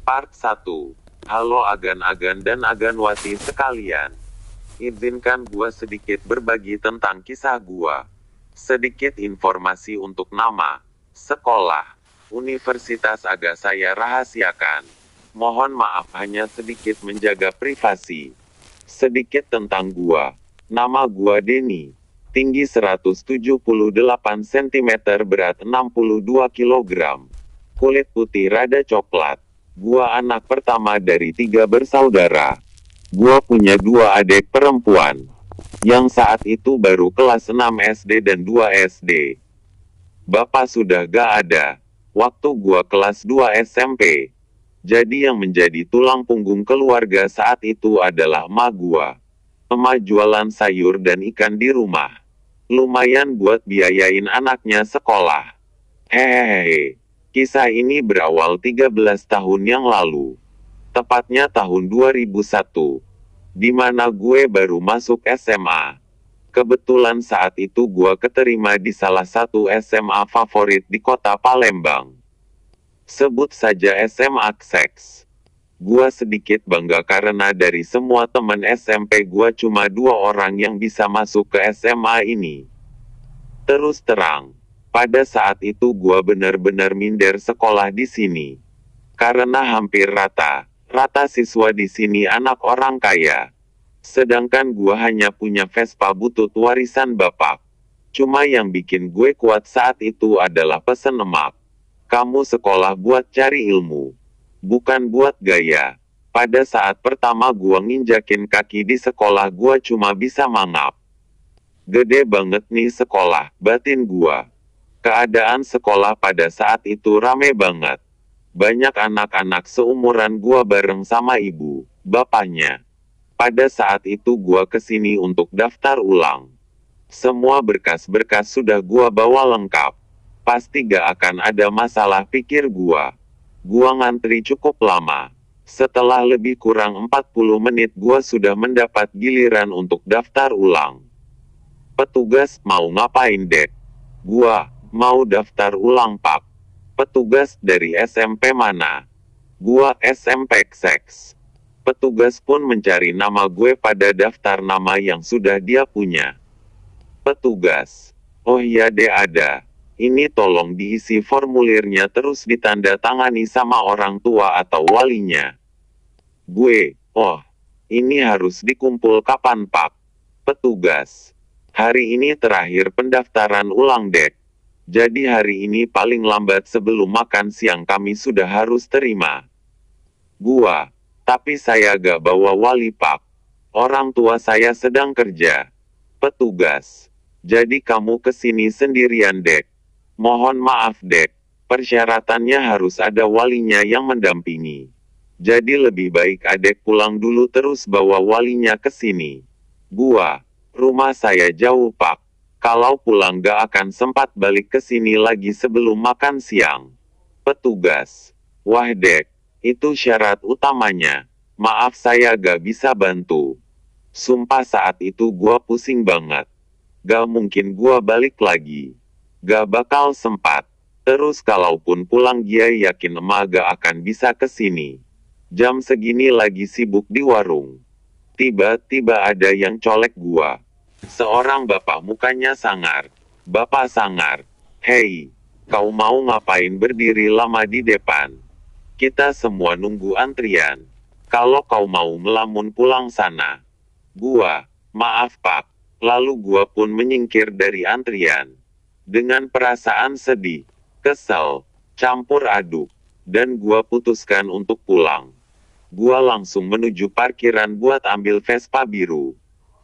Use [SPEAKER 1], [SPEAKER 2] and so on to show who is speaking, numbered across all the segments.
[SPEAKER 1] Part 1. Halo agan-agan dan aganwati sekalian. Izinkan gua sedikit berbagi tentang kisah gua. Sedikit informasi untuk nama, sekolah, universitas agak saya rahasiakan. Mohon maaf hanya sedikit menjaga privasi. Sedikit tentang gua. Nama gua Denny. Tinggi 178 cm, berat 62 kg. Kulit putih rada coklat. Gua anak pertama dari 3 bersaudara. Gua punya 2 adik perempuan. Yang saat itu baru kelas 6 SD dan 2 SD. Bapak sudah gak ada. Waktu gua kelas 2 SMP. Jadi yang menjadi tulang punggung keluarga saat itu adalah emak gua. Emak jualan sayur dan ikan di rumah. Lumayan buat biayain anaknya sekolah. Hehehe. Kisah ini berawal 13 tahun yang lalu. Tepatnya tahun 2001. Di mana gue baru masuk SMA. Kebetulan saat itu gue keterima di salah satu SMA favorit di kota Palembang. Sebut saja SMA Seks. Gue sedikit bangga karena dari semua teman SMP gue cuma 2 orang yang bisa masuk ke SMA ini. Terus terang. Pada saat itu gua benar-benar minder sekolah di sini. Karena hampir rata siswa di sini anak orang kaya. Sedangkan gua hanya punya Vespa butut warisan bapak. Cuma yang bikin gue kuat saat itu adalah pesan emak. Kamu sekolah buat cari ilmu. Bukan buat gaya. Pada saat pertama gua nginjakin kaki di sekolah gua cuma bisa mangap. Gede banget nih sekolah, batin gua. Keadaan sekolah pada saat itu rame banget. Banyak anak-anak seumuran gua bareng sama ibu, bapaknya. Pada saat itu gua kesini untuk daftar ulang. Semua berkas-berkas sudah gua bawa lengkap. Pasti gak akan ada masalah pikir gua. Gua ngantri cukup lama. Setelah lebih kurang 40 menit gua sudah mendapat giliran untuk daftar ulang. Petugas, mau ngapain dek? Gua, mau daftar ulang pak. Petugas, dari SMP mana? Gua SMP Seks. Petugas pun mencari nama gue pada daftar nama yang sudah dia punya. Petugas. Oh iya deh ada. Ini tolong diisi formulirnya terus ditanda tangani sama orang tua atau walinya. Gue, oh, ini harus dikumpul kapan pak? Petugas. Hari ini terakhir pendaftaran ulang dek. Jadi hari ini paling lambat sebelum makan siang kami sudah harus terima. Gua, tapi saya gak bawa wali pak. Orang tua saya sedang kerja. Petugas. Jadi kamu kesini sendirian dek. Mohon maaf dek. Persyaratannya harus ada walinya yang mendampingi. Jadi lebih baik adek pulang dulu terus bawa walinya ke sini. Gua, rumah saya jauh pak. Kalau pulang gak akan sempat balik ke sini lagi sebelum makan siang. Petugas. Wah dek, itu syarat utamanya. Maaf saya gak bisa bantu. Sumpah saat itu gua pusing banget. Gak mungkin gua balik lagi. Gak bakal sempat. Terus kalaupun pulang dia yakin emak gak akan bisa ke sini. Jam segini lagi sibuk di warung. Tiba-tiba ada yang colek gua. Seorang bapak mukanya sangar. Bapak sangar. Hei, kau mau ngapain berdiri lama di depan? Kita semua nunggu antrian. Kalau kau mau melamun pulang sana. Gua, maaf pak. Lalu gua pun menyingkir dari antrian. Dengan perasaan sedih, kesal, campur aduk. Dan gua putuskan untuk pulang. Gua langsung menuju parkiran buat ambil Vespa biru.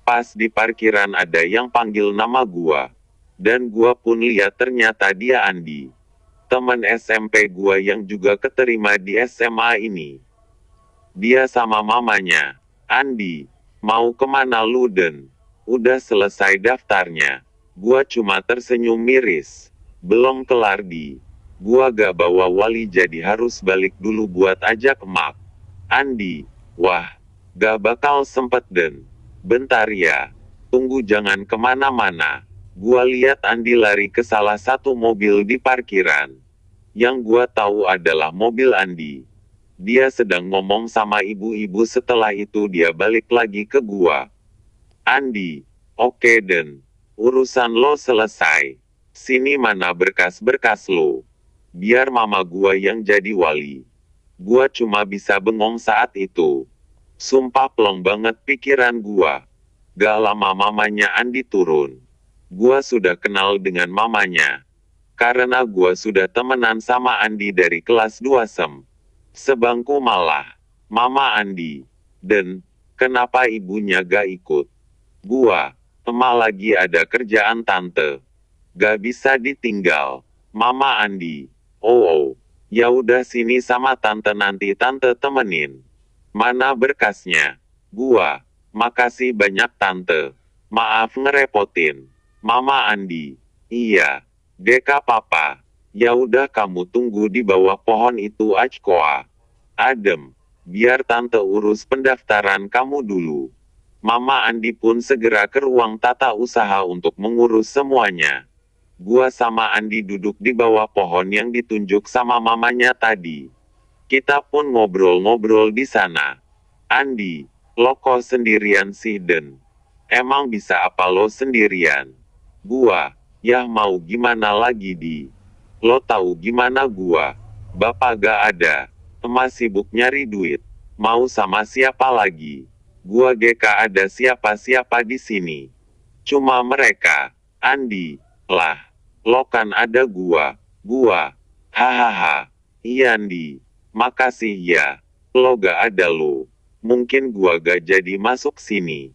[SPEAKER 1] Pas di parkiran ada yang panggil nama gua. Dan gua pun lihat ternyata dia Andi. Teman SMP gua yang juga keterima di SMA ini. Dia sama mamanya. Andi, mau kemana lu Den? Udah selesai daftarnya. Gua cuma tersenyum miris. Belum kelar di. Gua gak bawa wali jadi harus balik dulu buat ajak emak. Andi, wah, gak bakal sempet Den. Bentar ya, tunggu jangan kemana-mana. Gua lihat Andi lari ke salah satu mobil di parkiran. Yang gua tahu adalah mobil Andi. Dia sedang ngomong sama ibu-ibu. Setelah itu dia balik lagi ke gua. Andi, oke Den. Urusan lo selesai. Sini mana berkas-berkas lo. Biar mama gua yang jadi wali. Gua cuma bisa bengong saat itu. Sumpah plong banget pikiran gua. Gak lama mamanya Andi turun. Gua sudah kenal dengan mamanya. Karena gua sudah temenan sama Andi dari kelas 2 SEM. Sebangku malah. Mama Andi. Dan, kenapa ibunya gak ikut? Gua, emak lagi ada kerjaan tante. Gak bisa ditinggal. Mama Andi. Oh, ya udah sini sama tante nanti tante temenin. Mana berkasnya? Gua, makasih banyak tante. Maaf ngerepotin. Mama Andi. Iya. Deka papa. Ya udah kamu tunggu di bawah pohon itu Ajkoa. Adem. Biar tante urus pendaftaran kamu dulu. Mama Andi pun segera ke ruang tata usaha untuk mengurus semuanya. Gua sama Andi duduk di bawah pohon yang ditunjuk sama mamanya tadi. Kita pun ngobrol-ngobrol di sana. Andi, lo kok sendirian sih Den? Emang bisa apa lo sendirian? Gua, ya mau gimana lagi Di? Lo tahu gimana gua? Bapak gak ada. Emak sibuk nyari duit. Mau sama siapa lagi? Gua GK ada siapa-siapa di sini. Cuma mereka. Andi, lah. Lo kan ada gua. Gua. Hahaha. Iya Andi. Makasih ya. Lo gak ada lo. Mungkin gua gak jadi masuk sini.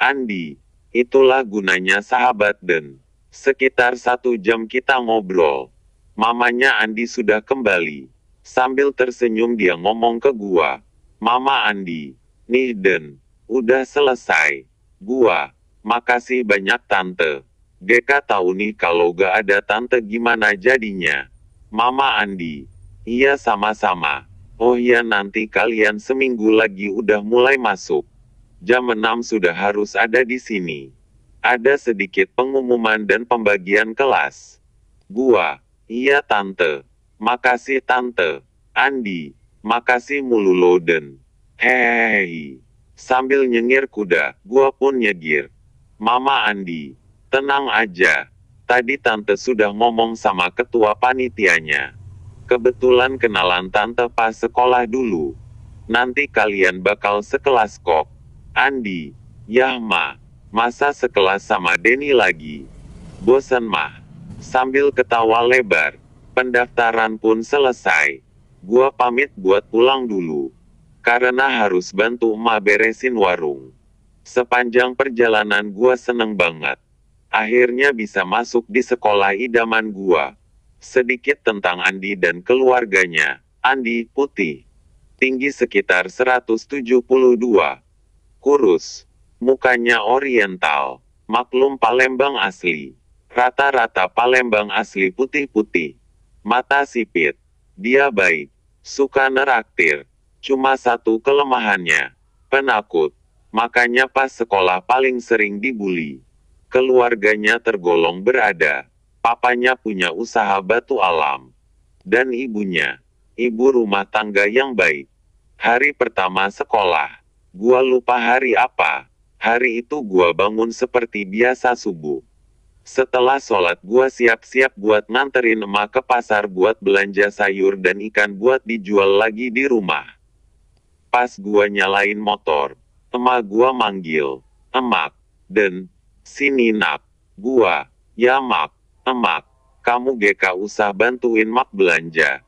[SPEAKER 1] Andi. Itulah gunanya sahabat Den. Sekitar 1 jam kita ngobrol. Mamanya Andi sudah kembali. Sambil tersenyum dia ngomong ke gua. Mama Andi. Nih Den. Udah selesai. Gua. Makasih banyak tante. Deka tahu nih kalau gak ada tante gimana jadinya. Mama Andi. Iya sama-sama. Oh iya nanti kalian seminggu lagi udah mulai masuk. Jam 6 sudah harus ada di sini. Ada sedikit pengumuman dan pembagian kelas. Gua. Iya tante. Makasih tante. Andi. Makasih mulu lo Den. Hehehe. Sambil nyengir kuda, gua pun nyegir. Mama Andi. Tenang aja. Tadi tante sudah ngomong sama ketua panitianya. Kebetulan kenalan tante pas sekolah dulu. Nanti kalian bakal sekelas kok. Andi. Yah ma. Masa sekelas sama Denny lagi? Bosan mah. Sambil ketawa lebar. Pendaftaran pun selesai. Gua pamit buat pulang dulu. Karena harus bantu emak beresin warung. Sepanjang perjalanan gua seneng banget. Akhirnya bisa masuk di sekolah idaman gua. Sedikit tentang Andi dan keluarganya. Andi putih. Tinggi sekitar 172. Kurus. Mukanya oriental. Maklum Palembang asli. Rata-rata Palembang asli putih-putih. Mata sipit. Dia baik. Suka neraktir. Cuma satu kelemahannya. Penakut. Makanya pas sekolah paling sering dibully. Keluarganya tergolong berada. Papanya punya usaha batu alam. Dan ibunya. Ibu rumah tangga yang baik. Hari pertama sekolah. Gua lupa hari apa. Hari itu gua bangun seperti biasa subuh. Setelah sholat gua siap-siap buat nganterin emak ke pasar buat belanja sayur dan ikan buat dijual lagi di rumah. Pas gua nyalain motor, emak gua manggil, "Emak, Den, sini nak." Gua, "Ya mak, emak, kamu GK usah bantuin mak belanja.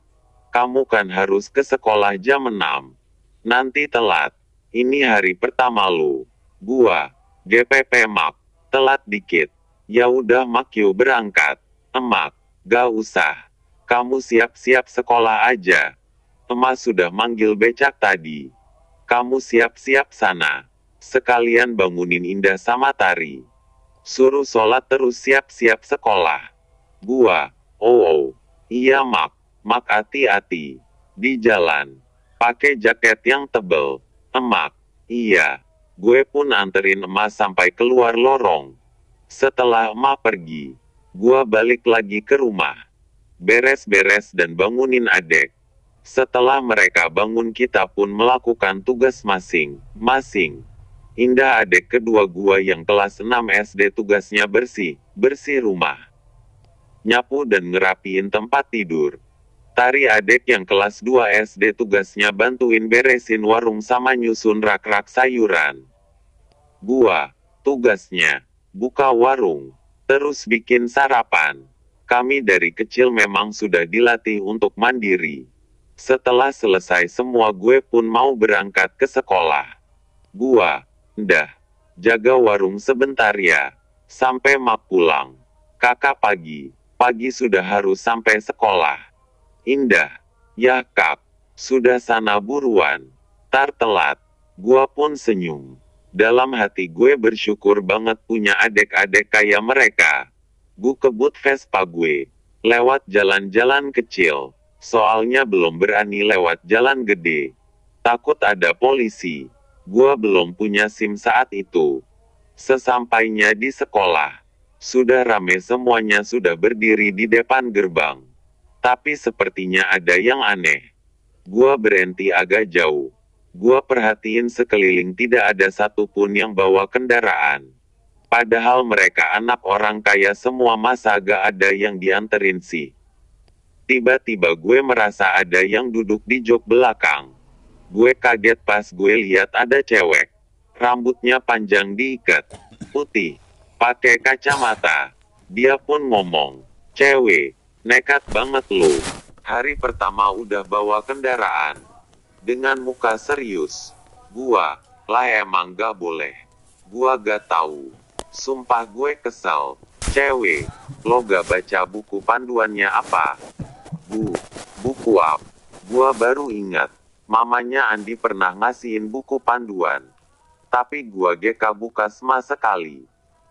[SPEAKER 1] Kamu kan harus ke sekolah jam 6. Nanti telat. Ini hari pertama lu." Gua, "GPP mak, telat dikit." "Ya udah mak yuk berangkat." "Emak, gak usah. Kamu siap-siap sekolah aja. Emak sudah manggil becak tadi. Kamu siap-siap sana. Sekalian bangunin Indah sama Tari. Suruh sholat terus siap-siap sekolah." Gua, "Oh, iya mak. Mak hati-hati. Di jalan. Pakai jaket yang tebel." "Emak, iya." Gue pun anterin emak sampai keluar lorong. Setelah emak pergi, gua balik lagi ke rumah. Beres-beres dan bangunin adek. Setelah mereka bangun kita pun melakukan tugas masing-masing. Indah adik kedua gua yang kelas 6 SD tugasnya bersih rumah. Nyapu dan ngerapiin tempat tidur. Tari adik yang kelas 2 SD tugasnya bantuin beresin warung sama nyusun rak-rak sayuran. Gua, tugasnya, buka warung, terus bikin sarapan. Kami dari kecil memang sudah dilatih untuk mandiri. Setelah selesai semua gue pun mau berangkat ke sekolah. Gua, Ndah, jaga warung sebentar ya, sampai mak pulang. Kakak pagi sudah harus sampai sekolah. Indah, ya kak, sudah sana buruan. Tar telat, gua pun senyum. Dalam hati gue bersyukur banget punya adik-adik kayak mereka. Gue kebut Vespa gue, lewat jalan-jalan kecil. Soalnya belum berani lewat jalan gede. Takut ada polisi. Gua belum punya SIM saat itu. Sesampainya di sekolah, sudah rame semuanya sudah berdiri di depan gerbang. Tapi sepertinya ada yang aneh. Gua berhenti agak jauh. Gua perhatiin sekeliling tidak ada satupun yang bawa kendaraan. Padahal mereka anak orang kaya semua, masa gak ada yang dianterin sih. Tiba-tiba gue merasa ada yang duduk di jok belakang. Gue kaget pas gue lihat ada cewek. Rambutnya panjang diikat, putih, pakai kacamata. Dia pun ngomong, "Cewek, nekat banget lu. Hari pertama udah bawa kendaraan." Dengan muka serius. Gua, lah emang gak boleh. Gua gak tahu. Sumpah gue kesel. "Cewek, lo gak baca buku panduannya apa?" Buku apa? Gua baru ingat. Mamanya Andi pernah ngasihin buku panduan. Tapi gua gak buka sama sekali.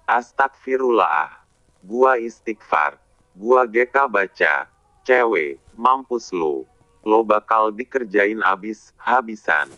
[SPEAKER 1] Astagfirullah. Gua istighfar. Gua gak baca. "Cewek, mampus lo. Lo bakal dikerjain abis-habisan."